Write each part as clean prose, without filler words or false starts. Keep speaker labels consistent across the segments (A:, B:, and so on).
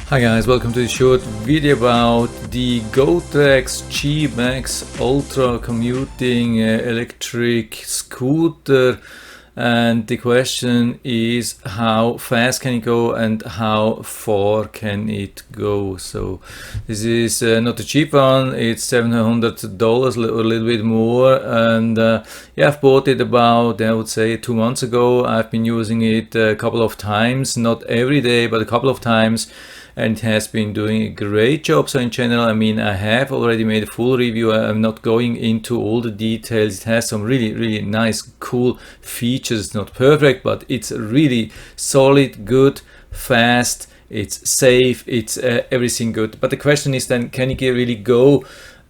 A: Hi guys, welcome to this short video about the GOTRAX G Max Ultra commuting electric scooter, and the question is how fast can it go and how far can it go. So this is not a cheap one, it's $700 or a little bit more, and yeah, I've bought it about, I would say, 2 months ago. I've been using it a couple of times, not every day but a couple of times, and it has been doing a great job. So in general, I mean, I have already made a full review. I'm not going into all the details. It has some really nice cool features. It's not perfect, but it's really solid, good, fast, it's safe, it's everything good. But the question is then, can it really go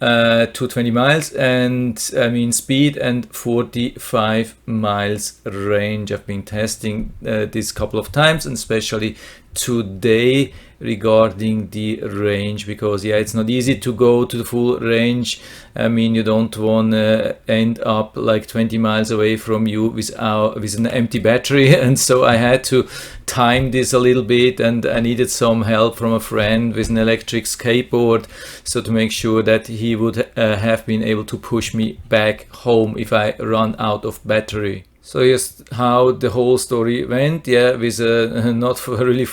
A: to 20 miles and I mean speed and 45 miles range? I've been testing this couple of times, and especially today regarding the range, because yeah, it's not easy to go to the full range. I mean, you don't want to end up like 20 miles away from you with an empty battery. And so I had to time this a little bit, and I needed some help from a friend with an electric skateboard, so to make sure that he would have been able to push me back home if I run out of battery. So here's how the whole story went, yeah, with a not really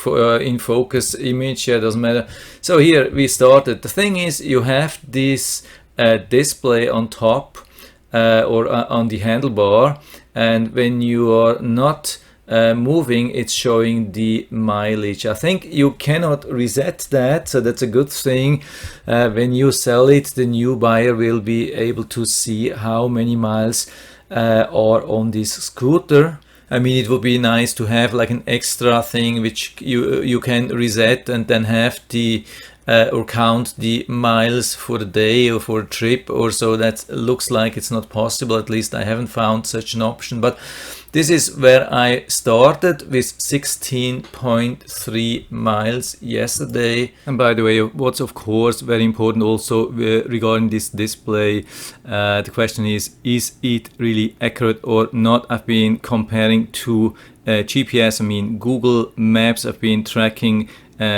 A: in focus image, yeah, doesn't matter. So here we started. The thing is, you have this display on top or on the handlebar, and when you are not moving, it's showing the mileage. I think you cannot reset that, so that's a good thing. When you sell it, the new buyer will be able to see how many miles are on this scooter. I mean, it would be nice to have like an extra thing which you can reset and then have the or count the miles for the day or for a trip or so. That looks like it's not possible. At least I haven't found such an option, but this is where I started with 16.3 miles yesterday. And by the way, what's of course very important also regarding this display, the question is it really accurate or not? I've been comparing to GPS, I mean Google Maps. I've been tracking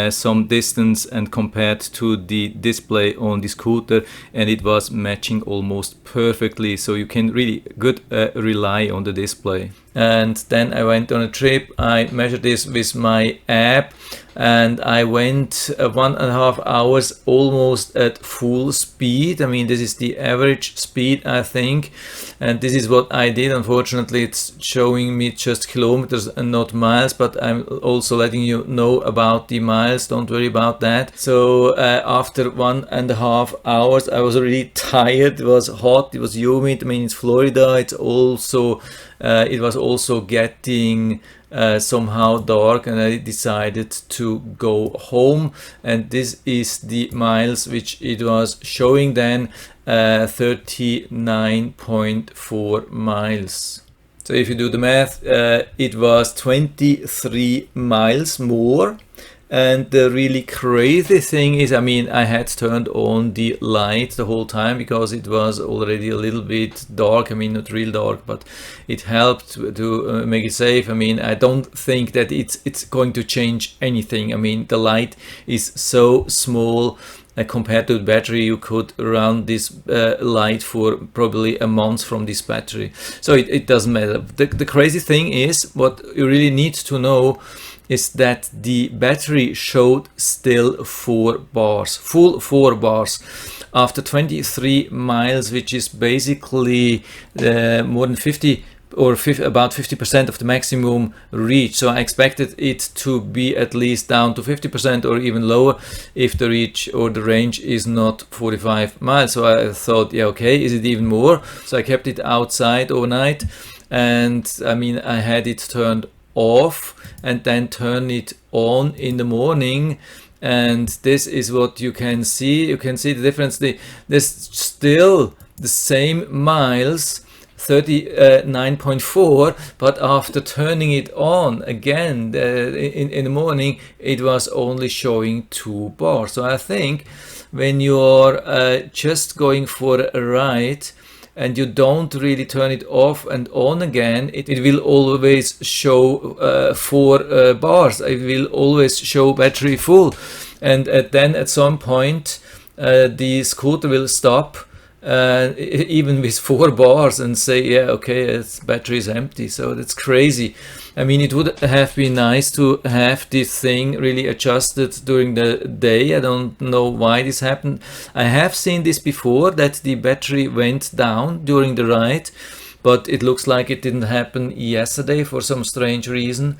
A: some distance and compared to the display on the scooter, and it was matching almost perfectly, so you can really good rely on the display. And then I went on a trip. I measured this with my app, and I went 1.5 hours almost at full speed. I mean, this is the average speed, I think, and this is what I did. Unfortunately, it's showing me just kilometers and not miles, but I'm also letting you know about the miles. Don't worry about that. So after 1.5 hours, I was really tired. It was hot, it was humid. I mean, it's Florida. It's also it was also getting somehow dark, and I decided to go home. And this is the miles which it was showing then, 39.4 miles. So if you do the math, it was 23 miles more. And the really crazy thing is, I mean, I had turned on the light the whole time because it was already a little bit dark. I mean, not real dark, but it helped to make it safe. I mean, I don't think that it's going to change anything. I mean, the light is so small compared to the battery. You could run this light for probably a month from this battery, so it doesn't matter. The crazy thing is, what you really need to know is that the battery showed still 4 bars, full 4 bars after 23 miles, which is basically more than 50 or about 50% of the maximum reach. So I expected it to be at least down to 50% or even lower if the reach or the range is not 45 miles. So I thought, yeah, okay, is it even more? So I kept it outside overnight, and I mean, I had it turned off and then turn it on in the morning, and this is what you can see. You can see the difference. There's still the same miles, 39.4, but after turning it on again in the morning, it was only showing 2 bars. So I think when you're just going for a ride and you don't really turn it off and on again, it will always show 4 bars. It will always show battery full. and then at some point the scooter will stop even with 4 bars and say, yeah, okay, its battery is empty. So that's crazy. I mean, it would have been nice to have this thing really adjusted during the day. I don't know why this happened. I have seen this before, that the battery went down during the ride, but it looks like it didn't happen yesterday for some strange reason.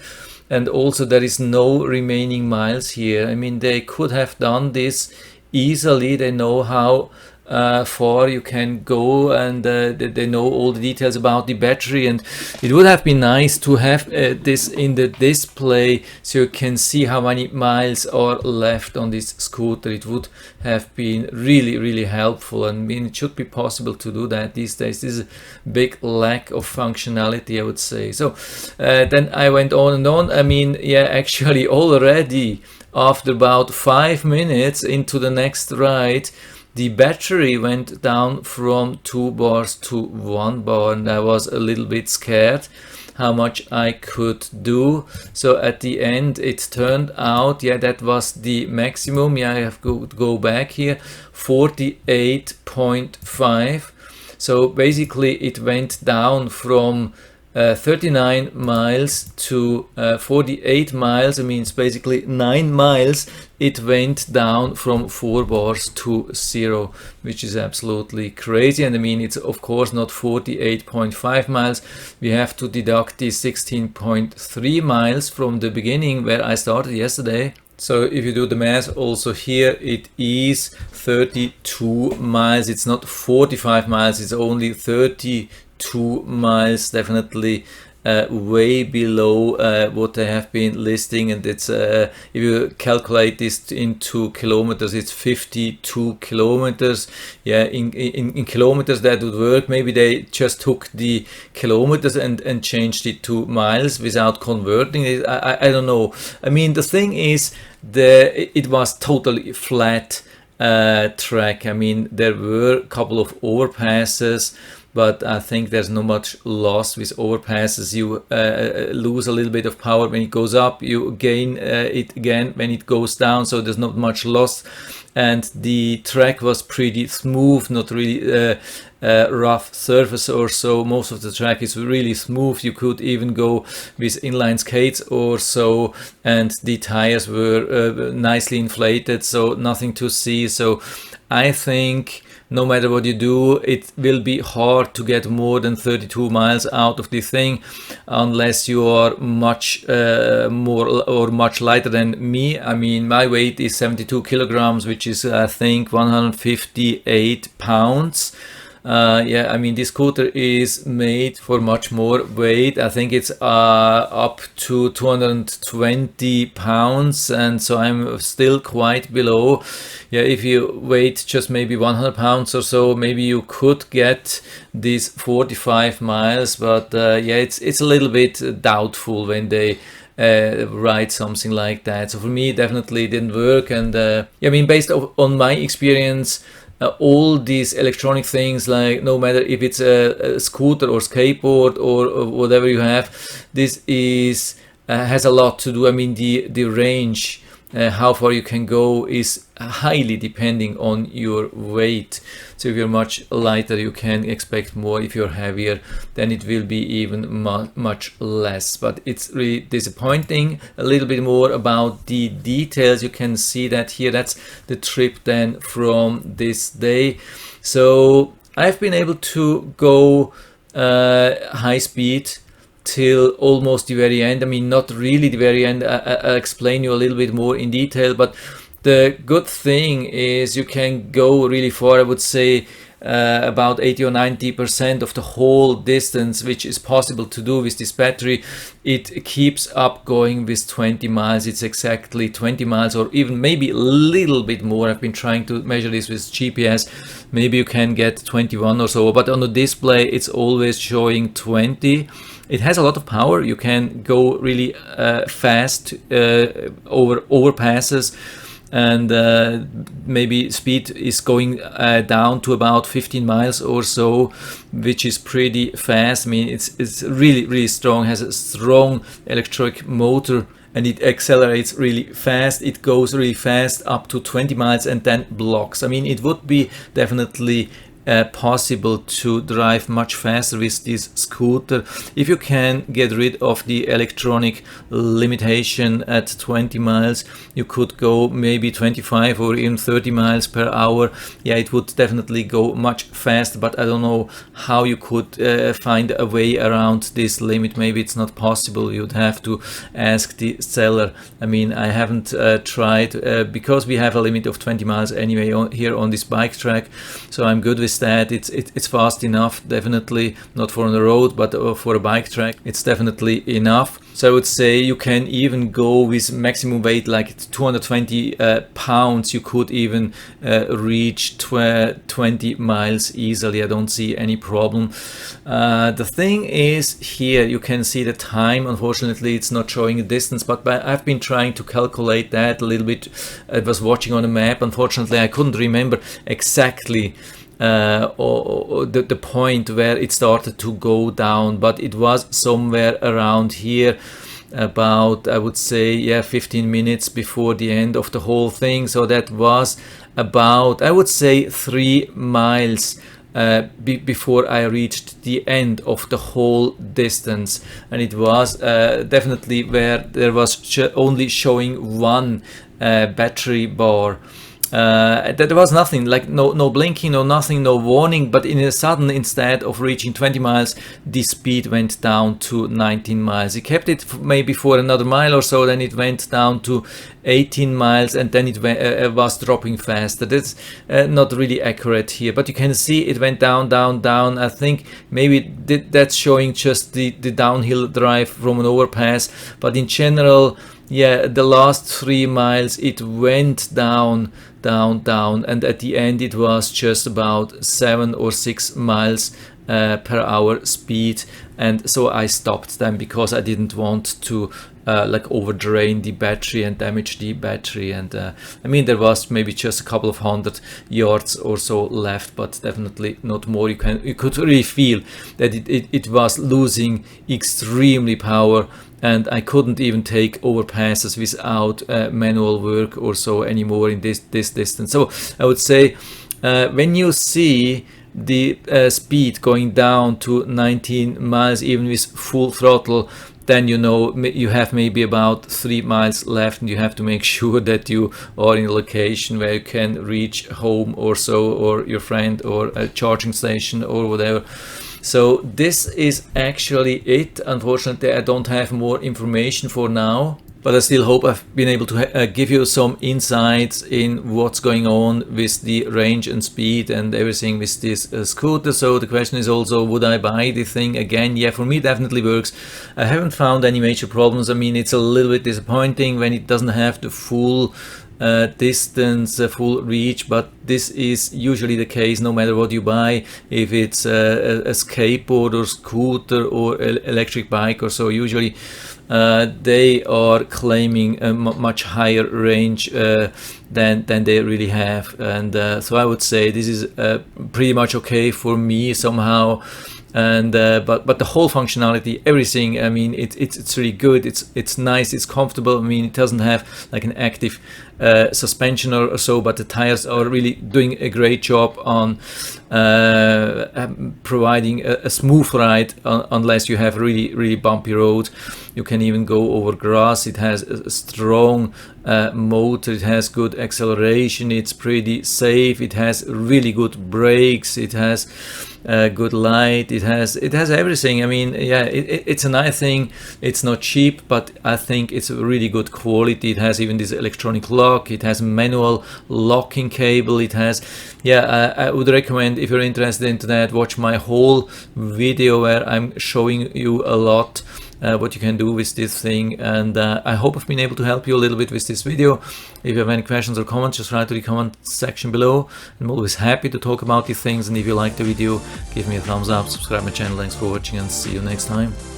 A: And also there is no remaining miles here. I mean, they could have done this easily. They know how far you can go, and they know all the details about the battery, and it would have been nice to have this in the display so you can see how many miles are left on this scooter. It would have been really helpful. I mean, it should be possible to do that these days. This is a big lack of functionality, I would say. So then I went on and on. I mean, yeah, actually already after about 5 minutes into the next ride, the battery went down from 2 bars to 1 bar, and I was a little bit scared how much I could do. So at the end it turned out, yeah, that was the maximum. Yeah, I have to go back here, 48.5. So basically it went down from 39 miles to 48 miles. I mean, it's basically 9 miles. It went down from 4 bars to 0, which is absolutely crazy. And I mean, it's of course not 48.5 miles. We have to deduct the 16.3 miles from the beginning where I started yesterday. So if you do the math also here, it is 32 miles. It's not 45 miles, it's only 32 miles, definitely way below what they have been listing. And it's if you calculate this into kilometers, it's 52 kilometers. Yeah, in kilometers that would work. Maybe they just took the kilometers and changed it to miles without converting it. I don't know. I mean, the thing is, it was totally flat track. I mean, there were a couple of overpasses, but I think there's not much loss with overpasses. You lose a little bit of power when it goes up, you gain it again when it goes down, so there's not much loss. And the track was pretty smooth, not really rough surface or so. Most of the track is really smooth. You could even go with inline skates or so, and the tires were nicely inflated, so nothing to see. So I think no matter what you do, it will be hard to get more than 32 miles out of this thing, unless you are much more or much lighter than me. I mean, my weight is 72 kilograms, which is I think 158 pounds. Yeah, I mean, this scooter is made for much more weight. I think it's up to 220 pounds, and so I'm still quite below. Yeah, if you weigh just maybe 100 pounds or so, maybe you could get these 45 miles, but yeah, it's a little bit doubtful when they write something like that. So for me, it definitely didn't work. And yeah, I mean, based on my experience, all these electronic things, like no matter if it's a scooter or skateboard or whatever you have, this is has a lot to do. I mean, the range, how far you can go, is highly depending on your weight. So if you're much lighter, you can expect more. If you're heavier, then it will be even much less. But it's really disappointing. A little bit more about the details. You can see that here. That's the trip then from this day. So I've been able to go high speed till almost the very end. I mean, not really the very end. I'll explain you a little bit more in detail, but the good thing is you can go really far. I would say about 80 or 90% of the whole distance, which is possible to do with this battery. It keeps up going with 20 miles. It's exactly 20 miles, or even maybe a little bit more. I've been trying to measure this with GPS. Maybe you can get 21 or so, but on the display it's always showing 20. It has a lot of power. You can go really fast over overpasses, and maybe speed is going down to about 15 miles or so, which is pretty fast. I mean, it's really strong, has a strong electric motor, and it accelerates really fast. It goes really fast up to 20 miles and then blocks. I mean, it would be definitely possible to drive much faster with this scooter if you can get rid of the electronic limitation at 20 miles. You could go maybe 25 or even 30 miles per hour. Yeah, it would definitely go much faster, but I don't know how you could find a way around this limit. Maybe it's not possible. You'd have to ask the seller. I mean, I haven't tried because we have a limit of 20 miles anyway here on this bike track, so I'm good with that. It's fast enough, definitely not for on the road, but for a bike track it's definitely enough. So I would say you can even go with maximum weight like 220 pounds. You could even reach 20 miles easily. I don't see any problem. The thing is, here you can see the time. Unfortunately it's not showing a distance, but I've been trying to calculate that a little bit. I was watching on a map. Unfortunately I couldn't remember exactly or the point where it started to go down, but it was somewhere around here, about, I would say, yeah, 15 minutes before the end of the whole thing. So that was about, I would say, 3 miles before I reached the end of the whole distance, and it was definitely where there was only showing one battery bar. There was nothing, like no blinking, no nothing, no warning, but in a sudden, instead of reaching 20 miles, the speed went down to 19 miles. It kept it maybe for another mile or so, then it went down to 18 miles, and then it was dropping faster. That's not really accurate here, but you can see it went down, down, down. I think maybe that's showing just the downhill drive from an overpass, but in general, yeah, the last 3 miles it went down, down, down, and at the end it was just about 7 or 6 miles per hour speed. And so I stopped them because I didn't want to like overdrain the battery and damage the battery. And I mean, there was maybe just a couple of 100 yards or so left, but definitely not more. You could really feel that it was losing extremely power, and I couldn't even take overpasses without manual work or so anymore in this distance. So I would say when you see the speed going down to 19 miles even with full throttle, then you know you have maybe about 3 miles left, and you have to make sure that you are in a location where you can reach home or so, or your friend, or a charging station or whatever. So this is actually it. Unfortunately, I don't have more information for now, but I still hope I've been able to give you some insights in what's going on with the range and speed and everything with this scooter. So the question is also, would I buy the thing again? Yeah, for me it definitely works. I haven't found any major problems. I mean, it's a little bit disappointing when it doesn't have the full distance, full reach, but this is usually the case no matter what you buy. If it's a skateboard or scooter or electric bike or so, usually they are claiming a much higher range than they really have. And so I would say this is pretty much okay for me somehow. And but the whole functionality, everything, I mean, it's really good. It's nice, it's comfortable. I mean, it doesn't have like an active suspension or so, but the tires are really doing a great job on providing a smooth ride unless you have really bumpy road. You can even go over grass. It has a strong motor. It has good acceleration. It's pretty safe. It has really good brakes. It has good light. It has everything. I mean, yeah, it's a nice thing. It's not cheap, but I think it's a really good quality. It has even this electronic lock. It has manual locking cable. It has, yeah, I would recommend, if you're interested into that, watch my whole video where I'm showing you a lot what you can do with this thing. And I hope I've been able to help you a little bit with this video. If you have any questions or comments, just write to the comment section below. I'm always happy to talk about these things, and if you like the video, give me a thumbs up, subscribe my channel. Thanks for watching, and see you next time.